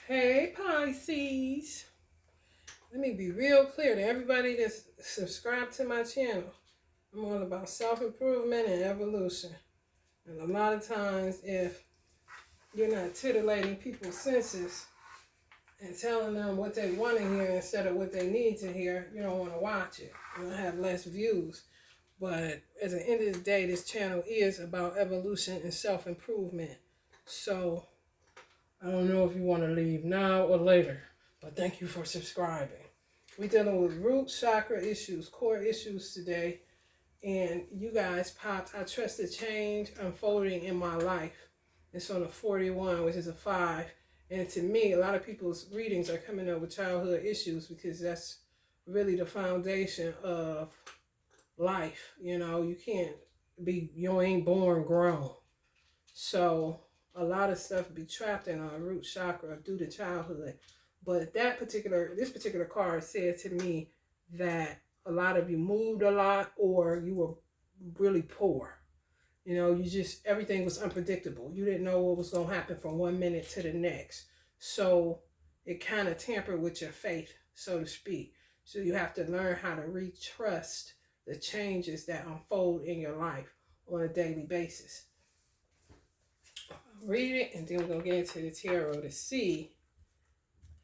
Hey Pisces, let me be real clear to everybody that's subscribed to my channel. I'm all about self-improvement and evolution. And a lot of times if you're not titillating people's senses and telling them what they want to hear instead of what they need to hear, you don't want to watch it. You'll have less views. But at the end of the day, this channel is about evolution and self-improvement. So I don't know if you want to leave now or later, but thank you for subscribing. We're dealing with root chakra issues, core issues today. And you guys popped, I trust the change unfolding in my life. It's on a 41, which is a 5. And to me, a lot of people's readings are coming up with childhood issues because that's really the foundation of life. You know, you ain't born grown. So a lot of stuff be trapped in our root chakra due to childhood. But this particular card said to me that a lot of you moved a lot or you were really poor. You know, everything was unpredictable. You didn't know what was going to happen from one minute to the next. So it kind of tampered with your faith, so to speak. So you have to learn how to retrust the changes that unfold in your life on a daily basis. Read it, and then we're going to get into the tarot to see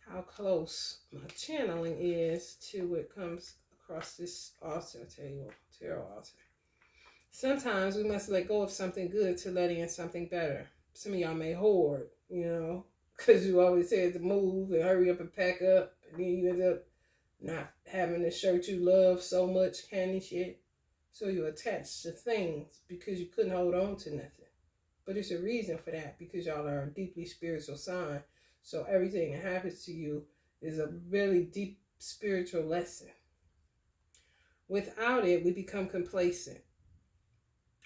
how close my channeling is to what comes across this altar table, tarot altar. Sometimes we must let go of something good to let in something better. Some of y'all may hoard, because you always said to move and hurry up and pack up, and then you end up not having the shirt you love so much, kind of shit. So you attach to things because you couldn't hold on to nothing. But there's a reason for that, because y'all are a deeply spiritual sign. So everything that happens to you is a really deep spiritual lesson. Without it, we become complacent.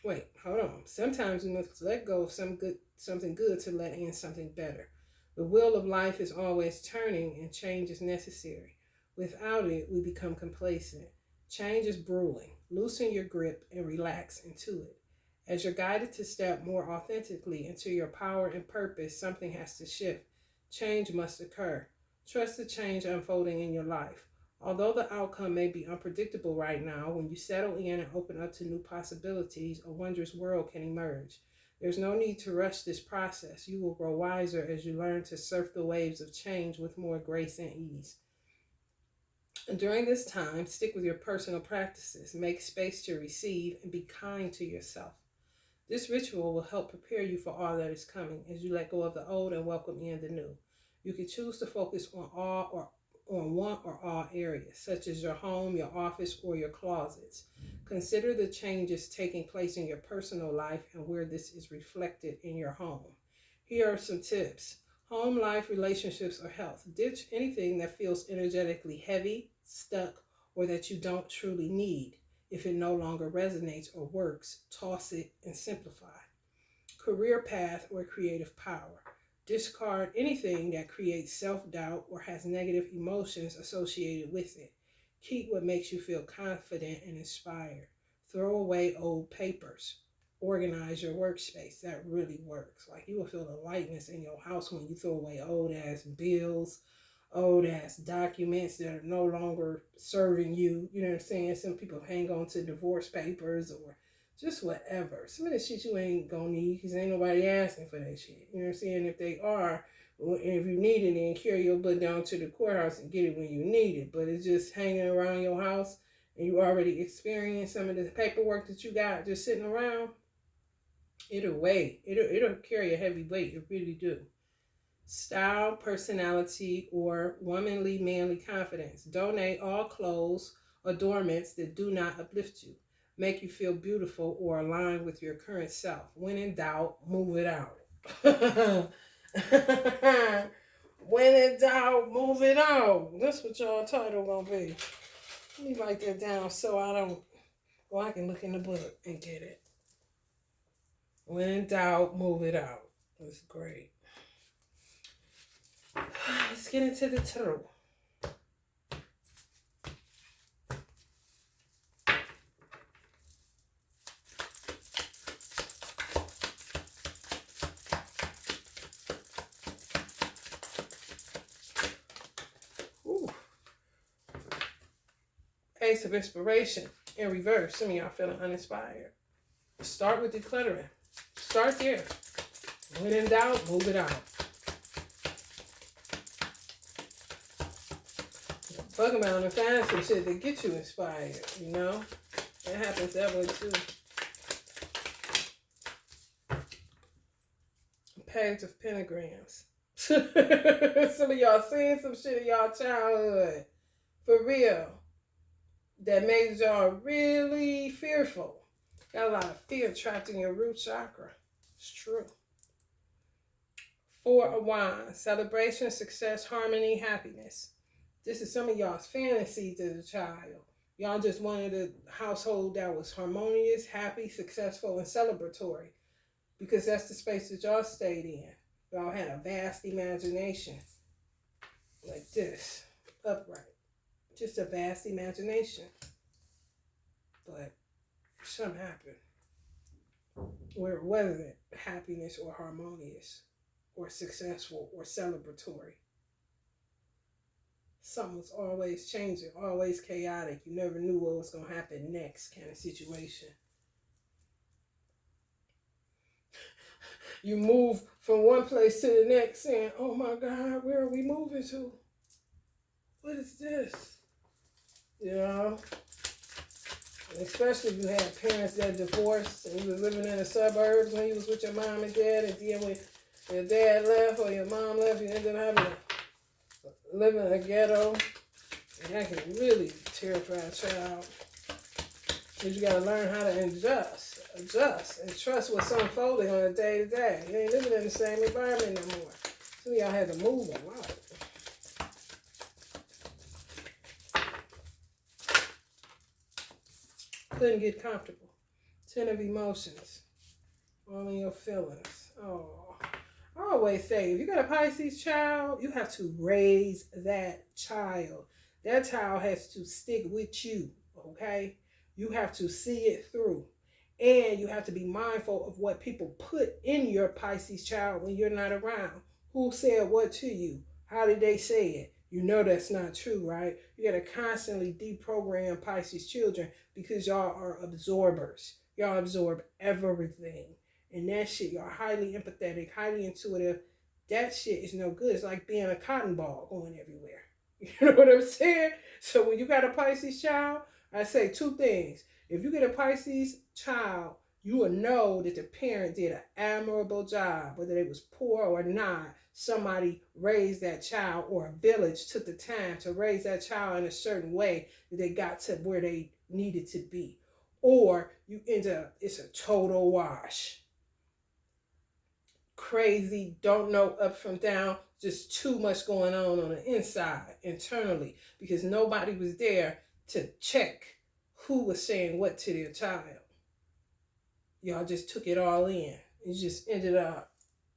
Wait, hold on. Sometimes we must let go of something good to let in something better. The wheel of life is always turning and change is necessary. Without it, we become complacent. Change is brewing. Loosen your grip and relax into it. As you're guided to step more authentically into your power and purpose, something has to shift. Change must occur. Trust the change unfolding in your life. Although the outcome may be unpredictable right now, when you settle in and open up to new possibilities, a wondrous world can emerge. There's no need to rush this process. You will grow wiser as you learn to surf the waves of change with more grace and ease. During this time, stick with your personal practices. Make space to receive and be kind to yourself. This ritual will help prepare you for all that is coming as you let go of the old and welcome in the new. You can choose to focus on one or all areas, such as your home, your office, or your closets. Consider the changes taking place in your personal life and where this is reflected in your home. Here are some tips. Home life, relationships, or health. Ditch anything that feels energetically heavy, stuck, or that you don't truly need. If it no longer resonates or works, toss it and simplify. Career path or creative power. Discard anything that creates self-doubt or has negative emotions associated with it. Keep what makes you feel confident and inspired. Throw away old papers. Organize your workspace. That really works. Like, you will feel the lightness in your house when you throw away old ass bills, old ass documents that are no longer serving you. You know what I'm saying? Some people hang on to divorce papers or just whatever. Some of the shit you ain't gonna need because ain't nobody asking for that shit. You know what I'm saying? If they are, and if you need it, then carry your butt down to the courthouse and get it when you need it. But it's just hanging around your house and you already experienced some of the paperwork that you got just sitting around. It'll weigh. It'll carry a heavy weight. It really do. Style, personality, or womanly, manly confidence. Donate all clothes, adornments that do not uplift you, make you feel beautiful, or align with your current self. When in doubt, move it out. When in doubt, move it out. That's what y'all title gonna be. Let me write that down so I can look in the book and get it. When in doubt, move it out. That's great. Let's get into the tarot. Ace of Inspiration in reverse. Some of y'all feeling uninspired. Start with decluttering. Start there. When in doubt, move it out. Fuck around and find some shit that get you inspired, you know? That happens that way too. Page of Pentagrams. Some of y'all seen some shit in y'all childhood. For real. That made y'all really fearful. Got a lot of fear trapped in your root chakra. It's true. Four of Wands. Celebration, success, harmony, happiness. This is some of y'all's fantasies as a child. Y'all just wanted a household that was harmonious, happy, successful, and celebratory. Because that's the space that y'all stayed in. Y'all had a vast imagination. Like this. Upright. Just a vast imagination. But something happened where it wasn't happiness or harmonious or successful or celebratory. Something was always changing, always chaotic. You never knew what was going to happen next kind of situation. You move from one place to the next saying, oh my God, where are we moving to? What is this? You know? Especially if you had parents that divorced and you were living in the suburbs when you was with your mom and dad, and then when your dad left or your mom left, you ended up having to live in a ghetto. And that can really terrify a child. Because you got to learn how to adjust, and trust what's unfolding on a day-to-day. You ain't living in the same environment no more. So y'all had to move a lot. Couldn't get comfortable. 10 of emotions. All in your feelings. Oh, I always say, if you got a Pisces child, you have to raise that child. That child has to stick with you, okay? You have to see it through. And you have to be mindful of what people put in your Pisces child when you're not around. Who said what to you? How did they say it? You know that's not true, right? You got to constantly deprogram Pisces children because y'all are absorbers. Y'all absorb everything. And that shit, y'all highly empathetic, highly intuitive. That shit is no good. It's like being a cotton ball going everywhere. You know what I'm saying? So when you got a Pisces child, I say two things. If you get a Pisces child, you will know that the parent did an admirable job, whether they was poor or not. Somebody raised that child, or a village took the time to raise that child in a certain way that they got to where they needed to be. Or you end up, it's a total wash. Crazy, don't know up from down, just too much going on the inside, internally, because nobody was there to check who was saying what to their child. Y'all just took it all in. It just ended up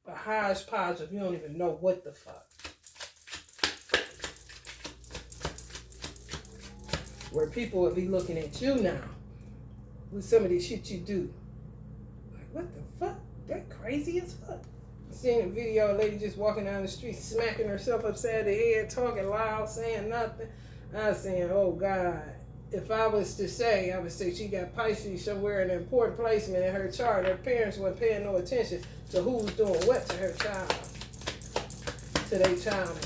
a hodgepodge of you don't even know what the fuck. Where people would be looking at you now with some of the shit you do. Like, what the fuck? That crazy as fuck. Seeing a video, a lady just walking down the street, smacking herself upside the head, talking loud, saying nothing. I was saying, oh God. If I was to say, I would say she got Pisces somewhere in an important placement in her chart. Her parents weren't paying no attention to who was doing what to her child, to their child.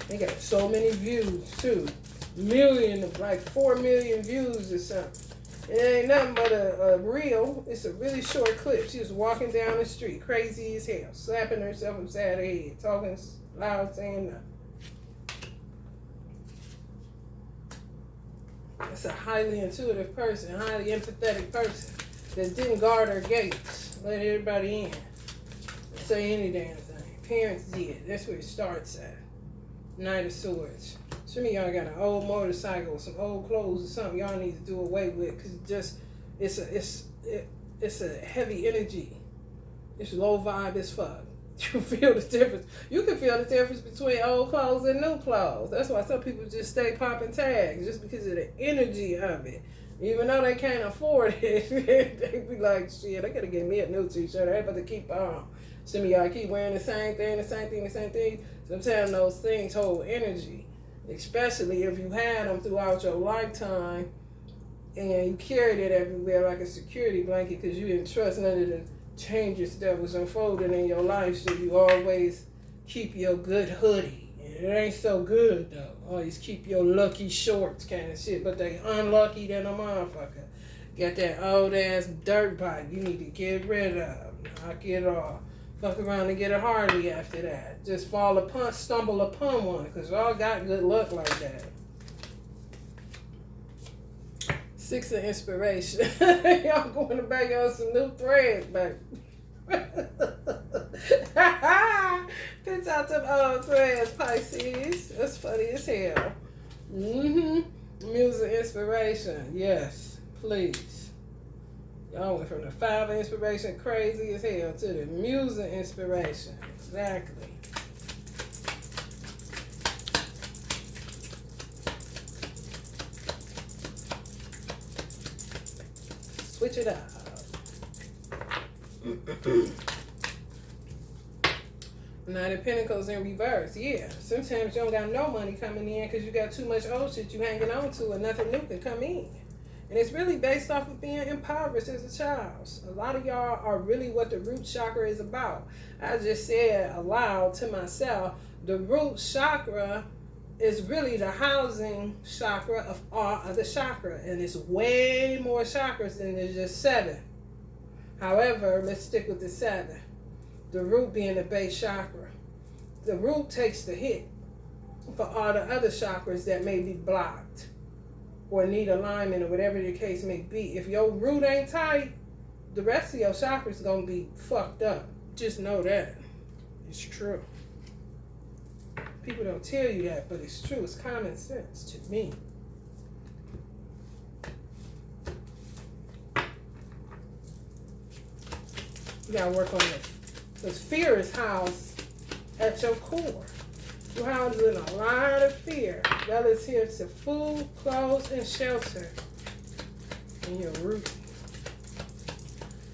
They got so many views too. Like 4 million views or something. It ain't nothing but a reel. It's a really short clip. She was walking down the street, crazy as hell, slapping herself upside her head, talking loud, saying nothing. It's a highly intuitive person, highly empathetic person that didn't guard her gates, let everybody in, say any damn thing. Parents did. That's where it starts at. Knight of Swords. Some of y'all got an old motorcycle, some old clothes or something y'all need to do away with, because it's a heavy energy. It's low vibe as fuck. You feel the difference. You can feel the difference between old clothes and new clothes. That's why some people just stay popping tags, just because of the energy of it. Even though they can't afford it, they be like, shit, I gotta get me a new t-shirt. I better keep on. Some of y'all keep wearing the same thing, the same thing, the same thing. Sometimes those things hold energy, especially if you had them throughout your lifetime and you carried it everywhere like a security blanket because you didn't trust none of the changes that was unfolding in your life. So you always keep your good hoodie. It ain't so good though. Always keep your lucky shorts kind of shit, but they unlucky than a motherfucker. Got that old ass dirt bike you need to get rid of. Knock it off. Fuck around and get a Harley after that. Just stumble upon one, because y'all got good luck like that. Six of inspiration. Y'all going to bag on some new threads, baby. Pinch out them old threads, Pisces. That's funny as hell. Music inspiration. Yes, please. Y'all went from the 5 of inspiration, crazy as hell, to the music inspiration. Exactly. Switch it up. Nine of Pentacles in reverse. Yeah, sometimes you don't got no money coming in because you got too much old shit you hanging on to and nothing new can come in. And it's really based off of being impoverished as a child. A lot of y'all are really what the root chakra is about. I just said aloud to myself, the root chakra is really the housing chakra of all other chakra. And it's way more chakras than there's just 7. However, let's stick with the 7. The root being the base chakra. The root takes the hit for all the other chakras that may be blocked or need alignment or whatever the case may be. If your root ain't tight, the rest of your chakras gonna be fucked up. Just know that. It's true. People don't tell you that, but it's true. It's common sense to me. You gotta work on it. Because fear is housed at your core. You're housed in a lot of fear relative to food, clothes, and shelter in your root.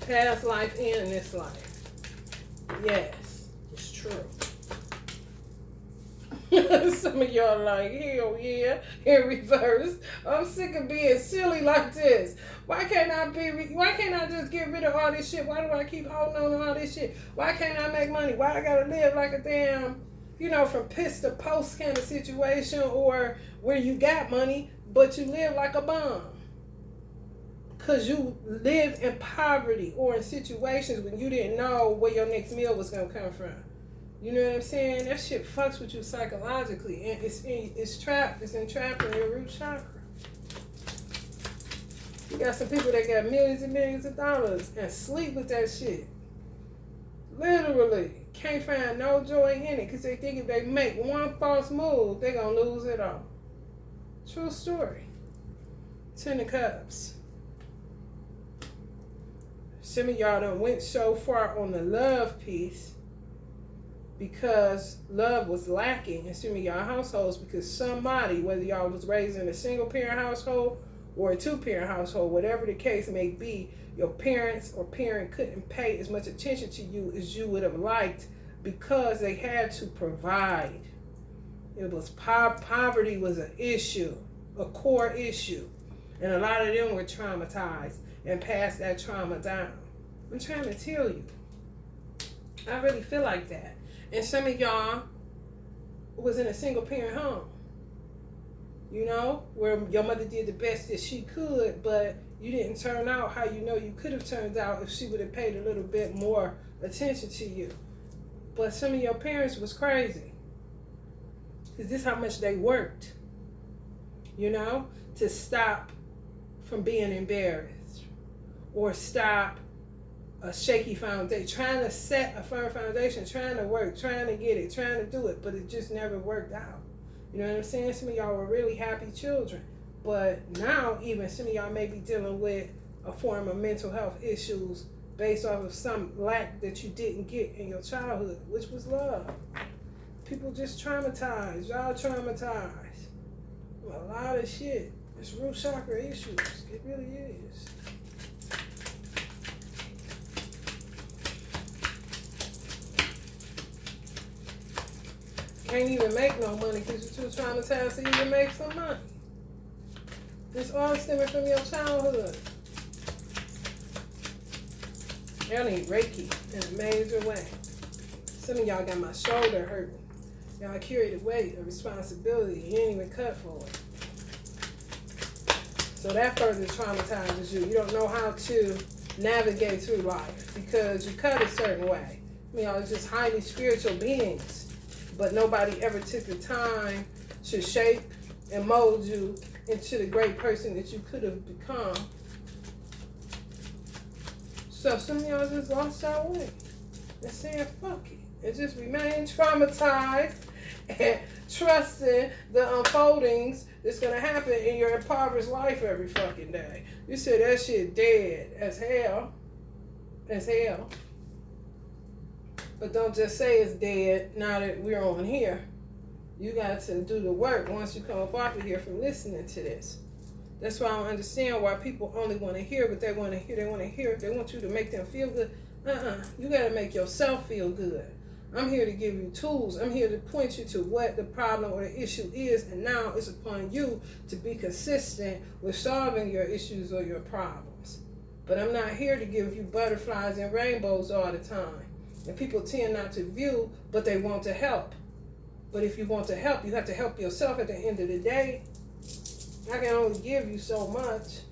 Past life and this life. Yes, it's true. Some of y'all like, hell yeah, in reverse. I'm sick of being silly like this. Why can't I just get rid of all this shit? Why do I keep holding on to all this shit? Why can't I make money? Why I gotta live like a damn, from piss to post kind of situation, or where you got money, but you live like a bum? Because you live in poverty or in situations when you didn't know where your next meal was gonna come from. You know what I'm saying? That shit fucks with you psychologically, and it's entrapped in your root chakra. You got some people that got millions and millions of dollars and sleep with that shit. Literally. Can't find no joy in it because they think if they make one false move, they're going to lose it all. True story. 10 of Cups. Some of y'all done went so far on the love piece because love was lacking in some of y'all households, because somebody, whether y'all was raised in a single parent household or a 2-parent household, whatever the case may be, your parents or parent couldn't pay as much attention to you as you would have liked because they had to provide. It was poverty was an issue, a core issue. And a lot of them were traumatized and passed that trauma down. I'm trying to tell you. I really feel like that. And some of y'all was in a single parent home, where your mother did the best that she could, but you didn't turn out how you could have turned out if she would have paid a little bit more attention to you. But some of your parents was crazy. Because this is how much they worked, to stop from being embarrassed or stop a shaky foundation, trying to set a firm foundation, trying to work, trying to get it, trying to do it, but it just never worked out. You know what I'm saying? Some of y'all were really happy children, but now even some of y'all may be dealing with a form of mental health issues based off of some lack that you didn't get in your childhood, which was love. People just traumatized. Y'all traumatized. A lot of shit. It's root chakra issues. It really is. Can't even make no money because you're too traumatized to even make some money. It's all stemming from your childhood. Y'all need Reiki in a major way. Some of y'all got my shoulder hurting. Y'all carry the weight of responsibility. You ain't even cut for it. So that further traumatizes you. You don't know how to navigate through life because you cut a certain way. Y'all are just highly spiritual beings. But nobody ever took the time to shape and mold you into the great person that you could have become. So some of y'all just lost your way. And saying fuck it. And just remain traumatized and trusting the unfoldings that's going to happen in your impoverished life every fucking day. You said that shit dead as hell. As hell. But don't just say it's dead now that we're on here. You got to do the work once you come up off of here from listening to this. That's why I don't understand why people only want to hear what they want to hear. They want to hear it. They want you to make them feel good. You got to make yourself feel good. I'm here to give you tools. I'm here to point you to what the problem or the issue is. And now it's upon you to be consistent with solving your issues or your problems. But I'm not here to give you butterflies and rainbows all the time. And people tend not to view, but they want to help. But if you want to help, you have to help yourself at the end of the day. I can only give you so much.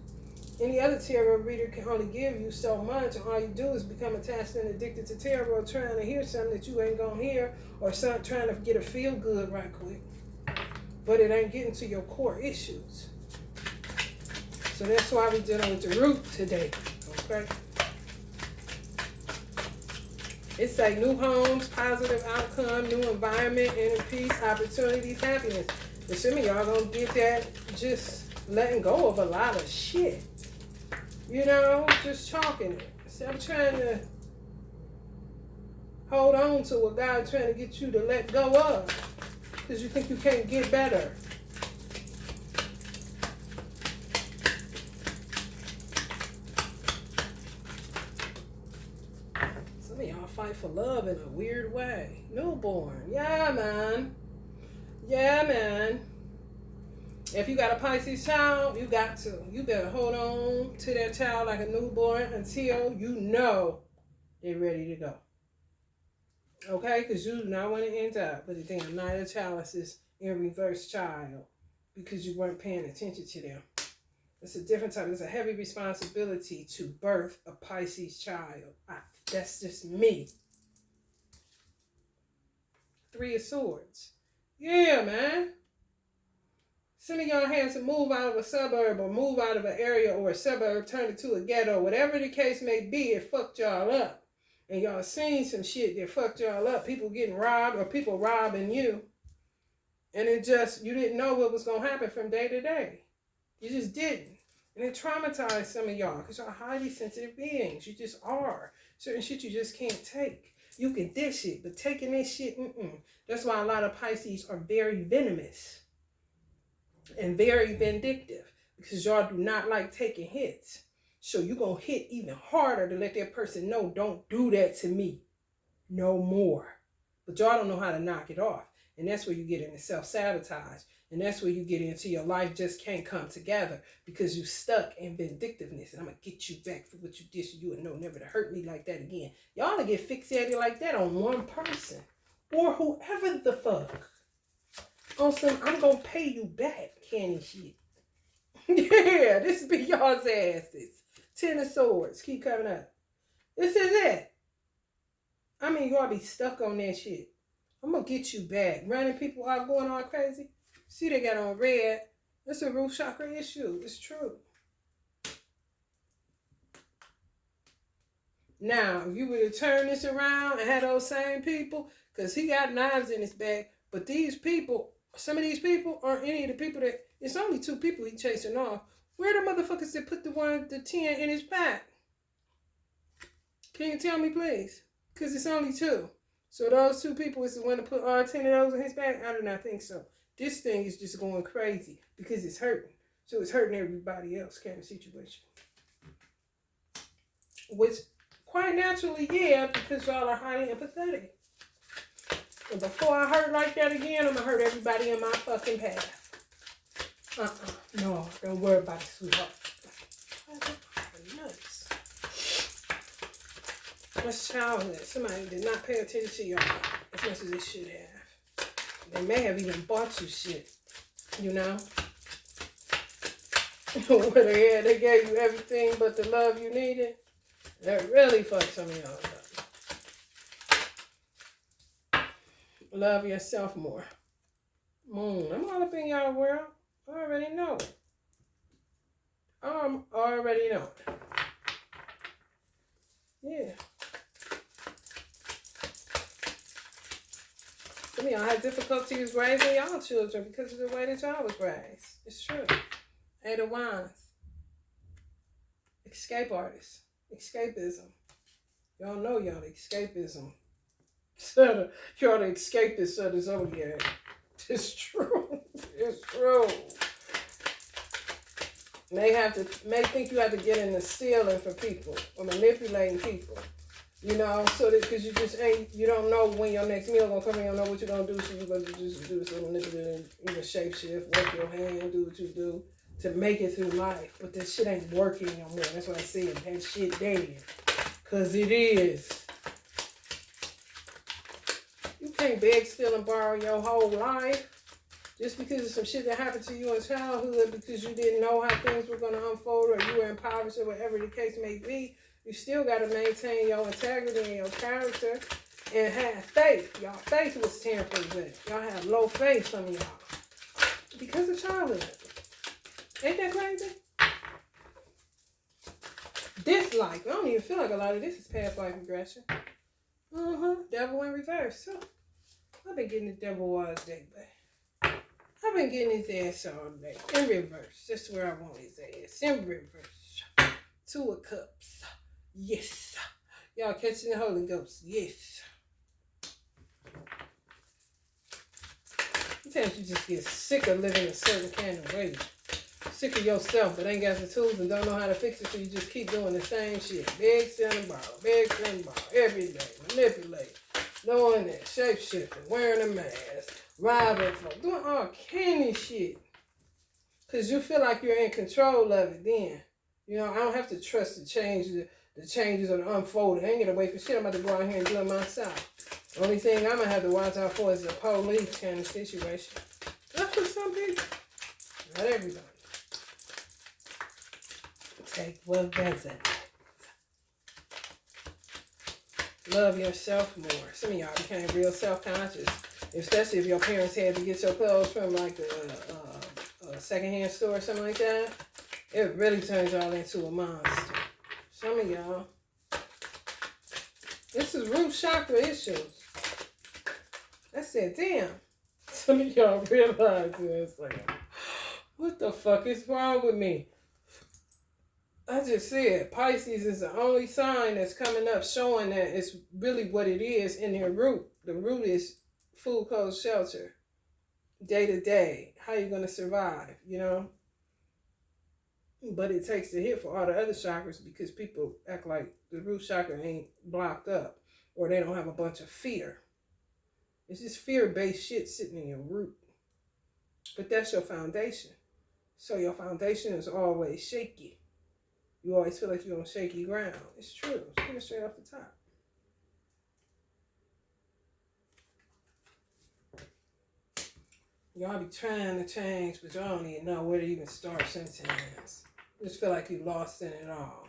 Any other tarot reader can only give you so much. And all you do is become attached and addicted to tarot, trying to hear something that you ain't going to hear, or trying to get a feel good right quick. But it ain't getting to your core issues. So that's why we're dealing with the root today. Okay? It's like new homes, positive outcome, new environment, inner peace, opportunities, happiness. But some of y'all gonna get that just letting go of a lot of shit. You know, just chalking it. Instead of trying to hold on to what God's trying to get you to let go of. Because you think you can't get better. Some of y'all fight for love in a weird way. Newborn. Yeah, man. Yeah, man. If you got a Pisces child, you got to. You better hold on to that child like a newborn until you know they're ready to go. Okay? Because you do not want to end up with a damn Knight of Chalices in reverse child because you weren't paying attention to them. It's a different type. It's a heavy responsibility to birth a Pisces child. That's just me. Three of Swords. Yeah, man. Some of y'all had to move out of a suburb or move out of an area or a suburb, turn it to a ghetto. Whatever the case may be, it fucked y'all up. And y'all seen some shit that fucked y'all up. People getting robbed or people robbing you. And it just, you didn't know what was going to happen from day to day. You just didn't. And it traumatized some of y'all because y'all highly sensitive beings. You just are. Certain shit you just can't take. You can dish it, but taking this shit, That's why a lot of Pisces are very venomous and very vindictive because y'all do not like taking hits. So you're going to hit even harder to let that person know, don't do that to me no more. But y'all don't know how to knock it off. And that's where you get into self-sabotage. And that's where you get into your life just can't come together because you stuck in vindictiveness. And I'm going to get you back for what you did so you would know never to hurt me like that again. Y'all to get fixated like that on one person or whoever the fuck. On some, I'm going to pay you back candy shit. Yeah, this be y'all's asses. 10 of Swords. Keep coming up. This is it. I mean, y'all be stuck on that shit. I'm going to get you back. Running people out going all crazy. See, they got on red. That's a root chakra issue. It's true. Now, if you were to turn this around and have those same people, because he got knives in his back, but these people, some of these people aren't any of the people that, it's only 2 people he chasing off. Where the motherfuckers that put the 10 in his back? Can you tell me, please? Because it's only 2. So those 2 people is the one to put all 10 of those in his back? I do not think so. This thing is just going crazy because it's hurting. So it's hurting everybody else kind of situation. Which, quite naturally, yeah, because y'all are highly empathetic. And before I hurt like that again, I'm going to hurt everybody in my fucking path. No, don't worry about it, sweetheart. Nuts. That's childhood. Somebody did not pay attention to y'all as much as they should have. They may have even bought you shit, you know? Where they gave you everything but the love you needed. That really fucked some of y'all up. Love yourself more. I'm all up in y'all world. I already know. Already know. Yeah. Some of y'all had difficulties raising y'all children because of the way that y'all was raised. It's true. Ada Wands. Escape artists. Escapism. Y'all know y'all the escapism. Y'all the escapists of the zodiac. It's true. It's true. May think you have to get into stealing for people or manipulating people. You know, so that because you don't know when your next meal gonna come in, you don't know what you're gonna do, so you're gonna just do some manipulating, either shape shift, work your hand, do what you do to make it through life. But that shit ain't working no more. That's what I said. That shit dead. Cause it is. You can't beg, steal, and borrow your whole life. Just because of some shit that happened to you in childhood because you didn't know how things were going to unfold or you were impoverished or whatever the case may be, you still got to maintain your integrity and your character and have faith. Y'all faith was tampered with. Y'all have low faith, some of y'all. Because of childhood. Ain't that crazy? Dislike. I don't even feel like a lot of this is past life regression. Devil in reverse. So, I've been getting the devil all day, but I've been getting his ass all day. In reverse. That's where I want his ass. In reverse. 2 of Cups. Yes. Y'all catching the Holy Ghost. Yes. Sometimes you just get sick of living a certain kind of way. Sick of yourself, but ain't got the tools and don't know how to fix it, so you just keep doing the same shit. Beg, steal, and borrow. Beg, steal, and borrow. Every day. Manipulate. Knowing that. Shape-shifting. Wearing a mask. Robbing folk. Doing all kind of shit. Because you feel like you're in control of it then. You know, I don't have to trust the changes or the unfolding. I ain't gonna wait for shit. I'm about to go out here and do it myself. The only thing I'm gonna have to watch out for is the police kind of situation. That's for some people. Not everybody. Take what doesn't. Love yourself more. Some of y'all became real self-conscious. Especially if your parents had to get your clothes from like a secondhand store or something like that. It really turns y'all into a monster. Some of y'all. This is root chakra issues. I said, damn. Some of y'all realize this. Like, what the fuck is wrong with me? I just said Pisces is the only sign that's coming up showing that it's really what it is in their root. The root is food, clothes, shelter. Day to day. How you going to survive, you know? But it takes a hit for all the other chakras because people act like the root chakra ain't blocked up or they don't have a bunch of fear. It's just fear-based shit sitting in your root. But that's your foundation. So your foundation is always shaky. You always feel like you're on shaky ground. It's true. It's coming straight off the top. Y'all be trying to change, but y'all don't even know where to even start sometimes. Just feel like you lost in it all.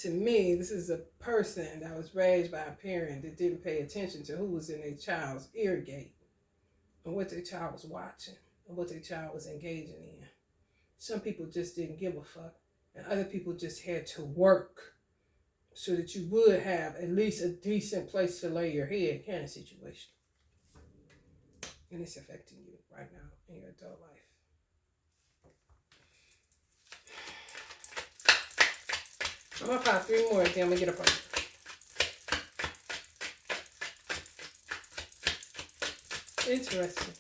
To me, this is a person that was raised by a parent that didn't pay attention to who was in their child's ear gate and what their child was watching and what their child was engaging in. Some people just didn't give a fuck. And other people just had to work so that you would have at least a decent place to lay your head kind of situation. And it's affecting you right now in your adult life. I'm going to pop 3 more, then I'm going to get up on you. Interesting.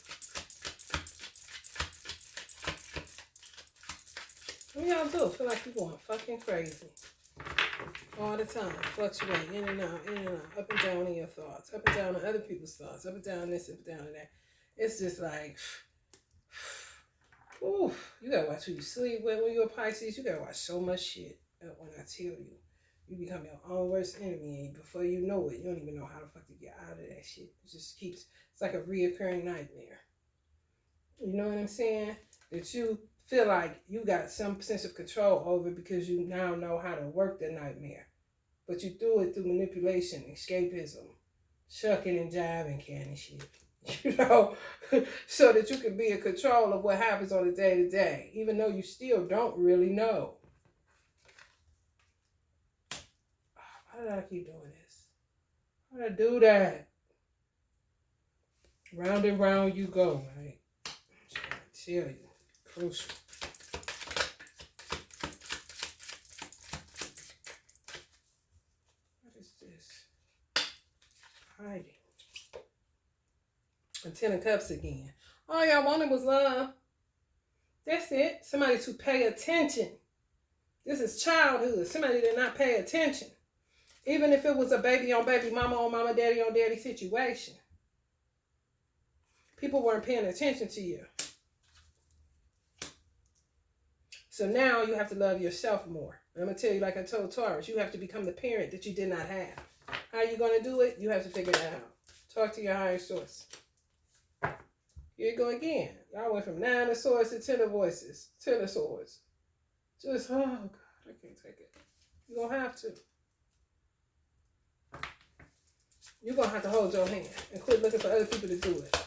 What y'all do? Feel like you're going fucking crazy. All the time. Fluctuate in and out, up and down in your thoughts, up and down on other people's thoughts, up and down this, up and down that. It's just like, ooh, you gotta watch who you sleep with when you're a Pisces. You gotta watch so much shit when I tell you. You become your own worst enemy, and before you know it, you don't even know how the fuck to get out of that shit. It just keeps, it's like a reoccurring nightmare. You know what I'm saying? That you feel like you got some sense of control over because you now know how to work the nightmare. But you do it through manipulation, escapism, shucking and jiving kind of shit. You know, so that you can be in control of what happens on a day-to-day, even though you still don't really know. Why did I keep doing this? Why did I do that? Round and round you go, right? I'm trying to tell you. Crucial. What is this? Hiding. And 10 of Cups again. All y'all wanted was love. That's it. Somebody to pay attention. This is childhood. Somebody did not pay attention. Even if it was a baby on baby, mama on mama, daddy on daddy situation. People weren't paying attention to you. So now you have to love yourself more. I'm going to tell you, like I told Taurus, you have to become the parent that you did not have. How are you going to do it? You have to figure that out. Talk to your higher source. Here you go again. Y'all went from 9 of Swords to 10 of Voices. 10 of Swords. Just, oh God, I can't take it. You're going to have to. You're going to have to hold your hand and quit looking for other people to do it.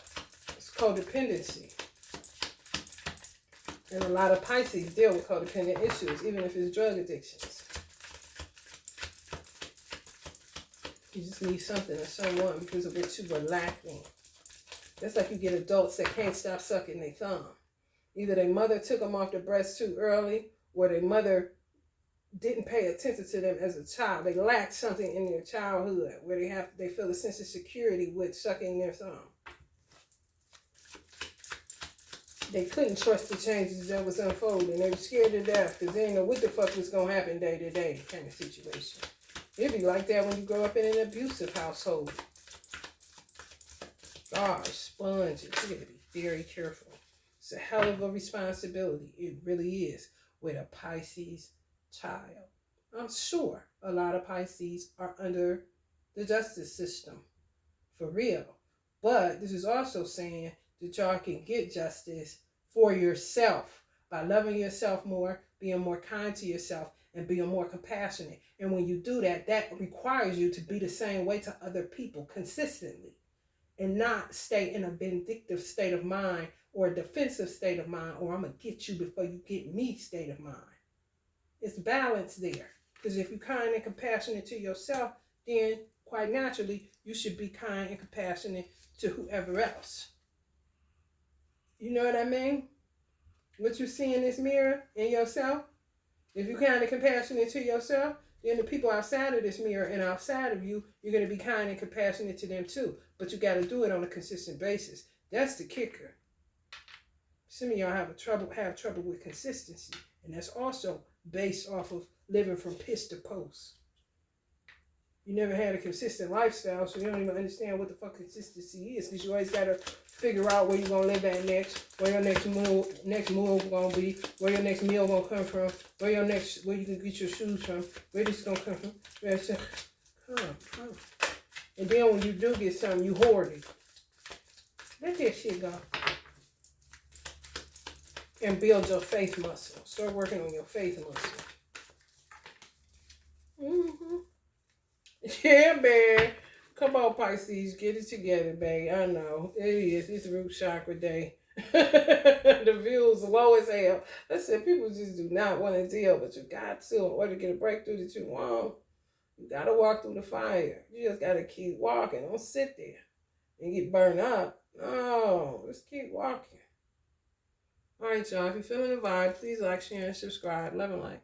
It's codependency. And a lot of Pisces deal with codependent issues, even if it's drug addictions. You just need something or someone because of what you were lacking. That's like you get adults that can't stop sucking their thumb. Either their mother took them off the breast too early, or their mother didn't pay attention to them as a child. They lacked something in their childhood where they feel a sense of security with sucking their thumb. They couldn't trust the changes that was unfolding. They were scared to death because they didn't know what the fuck was going to happen day to day kind of situation. It'd be like that when you grow up in an abusive household. Gosh, sponges. You got to be very careful. It's a hell of a responsibility. It really is with a Pisces child. I'm sure a lot of Pisces are under the justice system. For real. But this is also saying that y'all can get justice for yourself by loving yourself more, being more kind to yourself, and being more compassionate. And when you do that, that requires you to be the same way to other people consistently and not stay in a vindictive state of mind or a defensive state of mind, or I'm going to get you before you get me state of mind. It's balance there. Because if you're kind and compassionate to yourself, then quite naturally, you should be kind and compassionate to whoever else. You know what I mean? What you see in this mirror in yourself, if you're kind and compassionate to yourself, then the people outside of this mirror and outside of you, you're going to be kind and compassionate to them too. But you got to do it on a consistent basis. That's the kicker. Some of y'all have trouble with consistency. And that's also based off of living from piss to post. You never had a consistent lifestyle, so you don't even understand what the fuck consistency is, because you always got to figure out where you're going to live at next, where your next move going to be, where your next meal going to come from, where you can get your shoes from, where this going to come from. Come. And then when you do get something, you hoard it. Let that shit go. And build your faith muscle. Start working on your faith muscle. Yeah, man. Come on, Pisces. Get it together, babe. I know. It is. It's root chakra day. The view's low as hell. I said, people just do not want to deal, but you got to. In order to get a breakthrough that you want, you got to walk through the fire. You just got to keep walking. Don't sit there and get burned up. No, just keep walking. All right, y'all. If you're feeling the vibe, please like, share, and subscribe. Love and light.